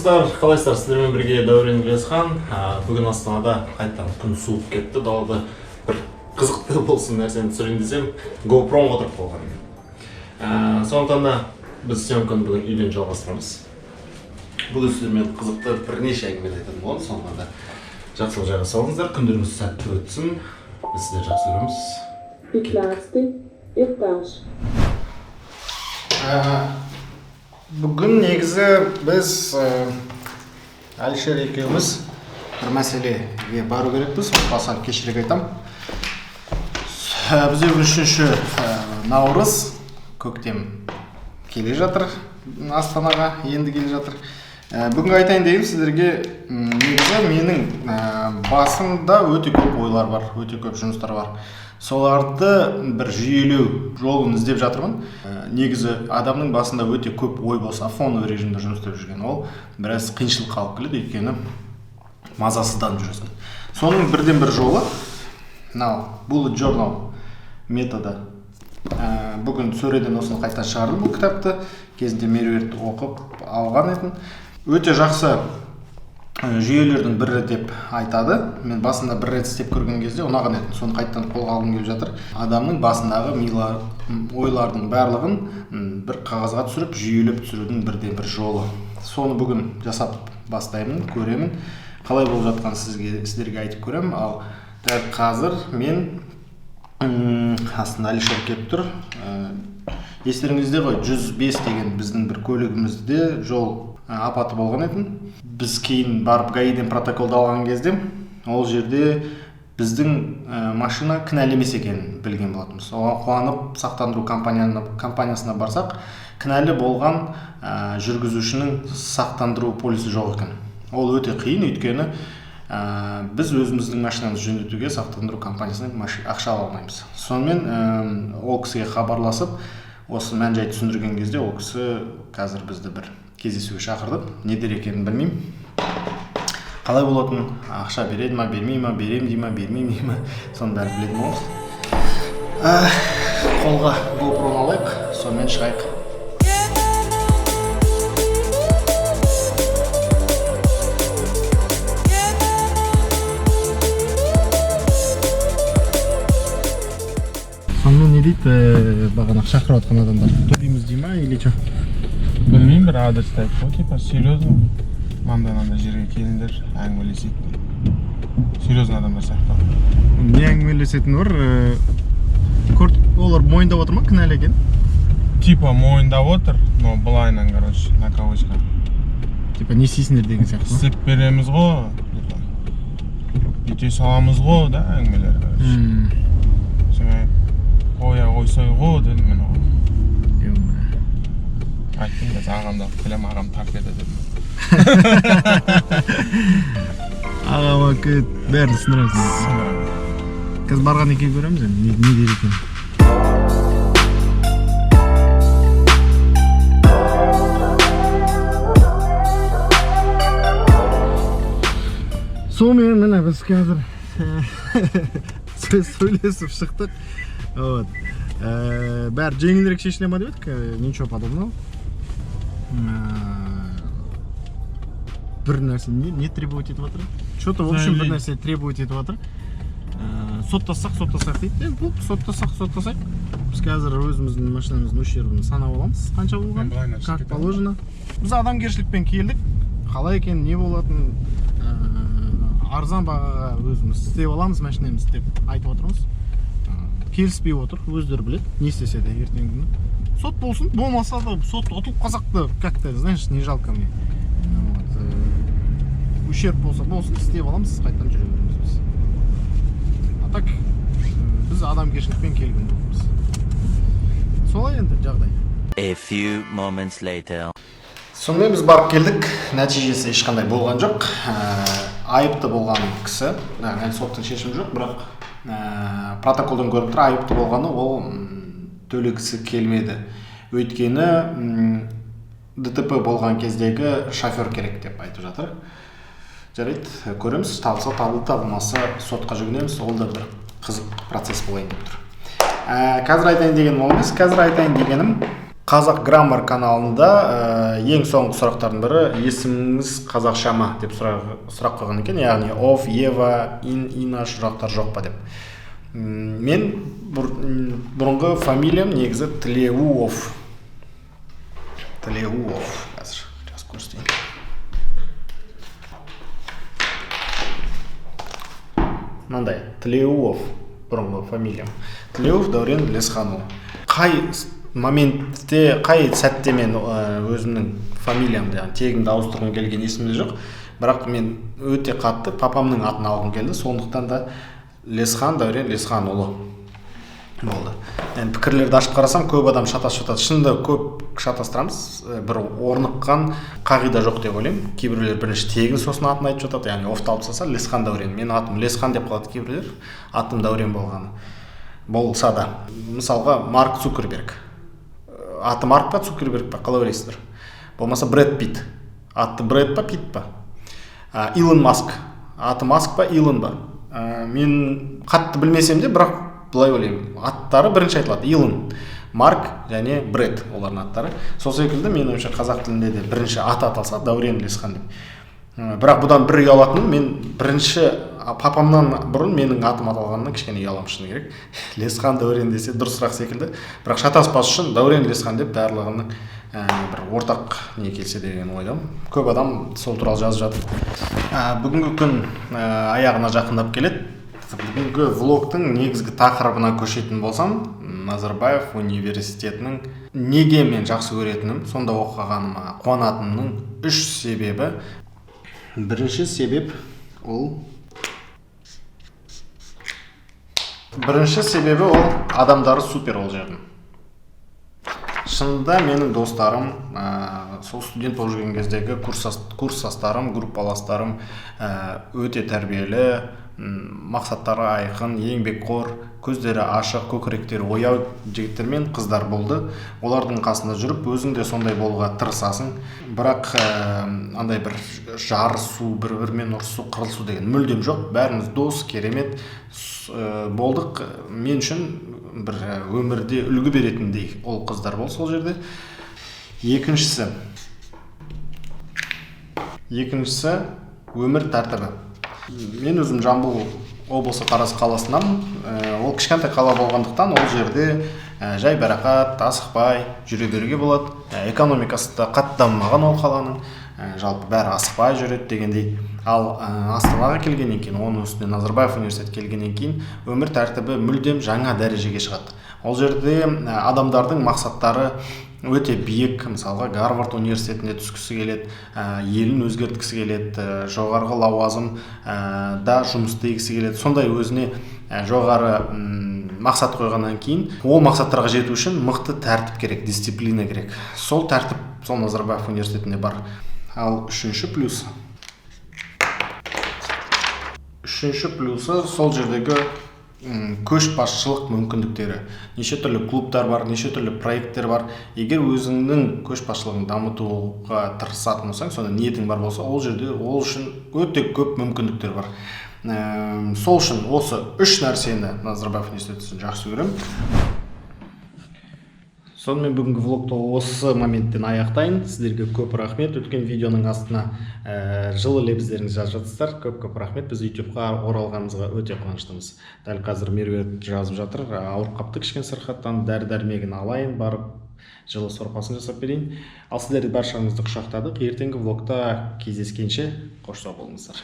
достар, қалайсыздар? Сіздермен бірге Дәурен Ілиясхан. Бүгін Астанада қайтадан күн суып кетті. Далада бір қызықты болсын нәрсені түсірейін десем, GoPro отырып қалған. Сондықтан да біз съемканы бүгін үйден жалғастырамыз. Бүгін сіздермен қызықты бірнеше әңгіме айтатын боламыз. Сондықтан да жақсы жайға салыңыздар, күндеріңіз сәтті өтсін. Біз сіздерді жақсы көреміз. 15 этаж. Бүгін негізі біз Әлішер екеуміз бір мәселеге бару керекпіз. Осыған кешірек айтам. Бізде бүгін 3-ші наурыз, көктем келе жатыр, Астанаға енді келе жатыр. Бүгін айтайын дегенім сіздерге, негізі менің басымда өте көп ойлар бар, өте көп жұмыстар бар. Соларды бір жүйелеу жолын іздеп жатырмын. Негізі адамның басында өте көп ой болса, фоновый режимде жұмыс істеп жүрген ол біраз қиыншылыққа алып келеді, өйткені мазасызданып жүресің. Соның бірден бір жолы, bullet journal методы. Бүгін сөреден осыны қайта шығардым бұл кітапты, кезінде меруертті оқып алған едім. Өте жақсы жүйелердің бірі деп айтады. Мен басында бір рет істеп көрген кезде ұнаған еді. Соны қайттан қолға алғым келіп жатыр. Адамның басындағы ойлардың барлығын бір қағазға түсіріп, жүйелеп түсірудің бірден бір жолы. Соны бүгін жасап бастаймын, көремін. Қалай болып жатқан сіздерге айтып көремін. Ал дәл қазір мен астында Әлішер келіп тұр. Естеріңізде ғой, 105 деген біздің бір көлігімізде жол апаты болған еді. Біз кейін барып гаиден протоколды алған кезде ол жерде біздің машина кінәлі емес екенін білген болатынбыз. Оған қуанып сақтандыру компаниясына барсақ, кінәлі болған жүргізушінің сақтандыру полисі жоқ екен. Ол өте қиын, өйткені біз өзіміздің машинамызды жөндетуге сақтандыру компаниясынан ақша ала алмаймыз. Сонымен ол кісіге хабарласып, осы мән-жайды түсіндірген кезде ол кісі қазір бізді бір кездесуге шақырды. Не дер екенін білмеймін. Қалай болатын? Ақша береді ма, бермей ма, берем дей ма, бермейм дей ма, соны бәрі білетін боламыз. Қолға GoPro-ны алайық, сонымен шығайық. Сонымен не дейді, бағанақ шақырып атқан адамдар? Төлейміз дей ма, или че? Білмеймін, бір адрес тайып қой, типа, серьезно. Маңдайнанда жерге келіңдер, әңгімелесейді. Серьезно адамдар сияқты. Не әңгімелесетін бар? Олар мойындап отыр ма, кінәлі екен? Типа, мойындап отыр, но былайынан, короче, на кавычках. Типа, не істейсіңдер деген сияқты ма? Істеп береміз ғой, ете саламыз ғой, да, әңгімелер, короче. Сен қоя қойсай ғой, дедім мен оған. Айттым біз ағамда білем, ағам тарт еді дедім. Ағама көт, бәрін сындырамыз. Қазір барған екен көреміз, не дер екен. Сонымен міне біз қазір сөйлесіп шықтық. Бәрі жеңілірек шешіле ма деп едік, ничего подобного. Бір нәрсе не требовать етіп жатыр? Что-то, в общем, бір нәрсе требовать етіп жатыр. Соттасақ дейді. Бұл соттасақ. Біз қазір өзіміздің машинамыздың ущербін санап аламыз. Қанша болған? Как положено. Біз адамгершілікпен келдік. Қалай екен, не болатын? Арзан бағаға өзіміз істеп аламыз машинамыз деп айтып отырмыз. Келіспей отыр, өздері біледі, не істесе де ертеңгі күні. Сот болсын, болмаса да сот ұтылып қазақты, как-то, знаешь, не жалко мне. Ущерб болса болсын, істеп аламыз, қайтадан жүре береміз біз. А так, біз адамгершілікпен келген болмыз. Солай енді жағдай. A few moments later. Сонымен біз барып келдік, нәтижесі ешқандай болған жоқ. Айыпты болған кісі, соттың шешімі жоқ, бірақ протоколдан көріп тұр, айыпты болғаны ол төлегісі келмеді. Өйткені ДТП болған кездегі шофер керек деп айтып жатыр. Жарайды, көреміз, табылса табылды, табылмаса сотқа жүгінеміз, ол да бір қызық процесс болайын деп тұр. Қазір айтайын дегенім ол емес, қазір айтайын дегенім Қазақ Граммар каналында ең соңғы сұрақтардың бірі есіміңіз қазақша ма деп сұрақ қойған екен, яғни of, Ева, Ина сұрақтар жоқ па деп. Мен бұрынғы фамилиям негізі Тілеуов. Қазір жазып көрсетейін. Мынандай Тілеуов бұрынғы фамилиям. Тілеуов Дәурен Лесханұлы. Қай моментте, қай сәтте мен өзімнің фамилиямды, тегімді ауыстырғым келген есімде жоқ. Бірақ мен өте қатты папамның атын алғым келді, сондықтан да Лесхан Дәурен Лесханұлы болды. Енді пікірлерді ашып қарасам, көп адам шатасып жатады. Шынында көп шатастырамыз. Бір орныққан қағида жоқ деп ойлаймын. Кейбіреулер бірінші тегін сосын атын айтып жатады, яғни офты алып тастаса Лесхан Дәурен. Менің атым Лесхан деп қалады кейбіреулер. Атым Дәурен болса да. Мысалға Марк Цукерберг. Аты Марк па, Цукерберг па, қалай ойлайсыздар? Болмаса Брэд Питт. Аты Брэд па, Питт па? Илон Маск. Аты Маск па, Илон ба? Мен қатты білмесем де, бірақ былай ойлаймын. Аттары бірінші айтылады. Илон, Марк және Брэд олардың аттары. Сол секілді мен ойымша қазақ тілінде де бірінші аты аталса Дәурен Лесхан деп. Бірақ бұдан бір ұялатыным, мен бірінші папамнан бұрын менің атым аталғанына кішкене ұяламын шыны керек. Лесхан Дәурен десе дұрысырақ секілді. Бірақ шатаспас үшін Дәурен Лесхан деп барлығының бір ортақ не келсе деген ойдамын. Көп адам сол туралы жазып жатыр. Бүгінгі күн аяғына жақындап келеді. Бүгінгі влогтың негізгі тақырыбына көшетін болсам, Назарбаев университетінің неге мен жақсы көретінім, сонда оқығаныма қуанатынымның 3 себебі. Бірінші себеп ол адамдары супер ол жердің. Шынында менің достарым, сол студент болып жүрген кездегі курстастарым, группаластарым өте тәрбиелі, мақсаттары айқын, еңбекқор, көздері ашық, көкіректері ояу жігіттер мен қыздар болды. Олардың қасында жүріп, өзің де сондай болуға тырысасың. Бірақ андай бір жарысу, бір-бірімен ұрысу, қырылысу деген мүлдем жоқ. Бәріміз дос, керемет болдық. Мен үшін бір өмірде үлгі беретіндей ол қыздар болды сол жерде. Екіншісі өмір тәртібі. Мен өзім Жамбыл облысы Тараз қаласынан, ол кішкентай қала болғандықтан ол жерде жай бәрақат, асықпай жүре беруге болады. Экономикасы да қатты дамымаған ол қаланың, жалпы бәрі асықпай жүреді дегендей. Ал Астанаға келгеннен кейін, оның үстіне Назарбаев университет келгеннен кейін өмір тәртібі мүлдем жаңа дәрежеге шығады. Ол жерде адамдардың мақсаттары өте биік. Мысалға Гарвард университетінде түскісі келеді, елін өзгерткісі келеді, жоғарғы лауазым да жұмыс істегісі келеді. Сондай өзіне жоғары мақсат қойғаннан кейін, ол мақсаттарға жету үшін мықты тәртіп керек, дисциплина керек. Сол тәртіп сол Назарбаев университетінде бар. Ал үшінші плюсы сол жердегі көшбасшылық мүмкіндіктері. Неше түрлі клубтар бар, неше түрлі проекттер бар. Егер өзіңнің көшбасшылығын дамытуға тырысатын болсаң, сонда ниетің бар болса, ол жерде ол үшін өте көп мүмкіндіктер бар. Сол үшін осы 3 нәрсені Назарбаев университетін жақсы көремін. Сонымен бүгінгі влогты осы моменттен аяқтайын. Сіздерге көп рахмет. Өткен видеоның астына жылы лебіздеріңізді жазып жатсыздар. Көп рахмет. Біз YouTube-ға оралғанымызға өте қуаныштымыз. Дәл қазір Меруерт жазып жатыр. Ауырып қапты кішкене сырқаттан, дәрі-дәрмегін алайын, барып жылы сорпасын жасап берейін. Ал сіздерді баршаңызды құшақтадық. Ертеңгі влогта кездескенше қош сау болыңыздар.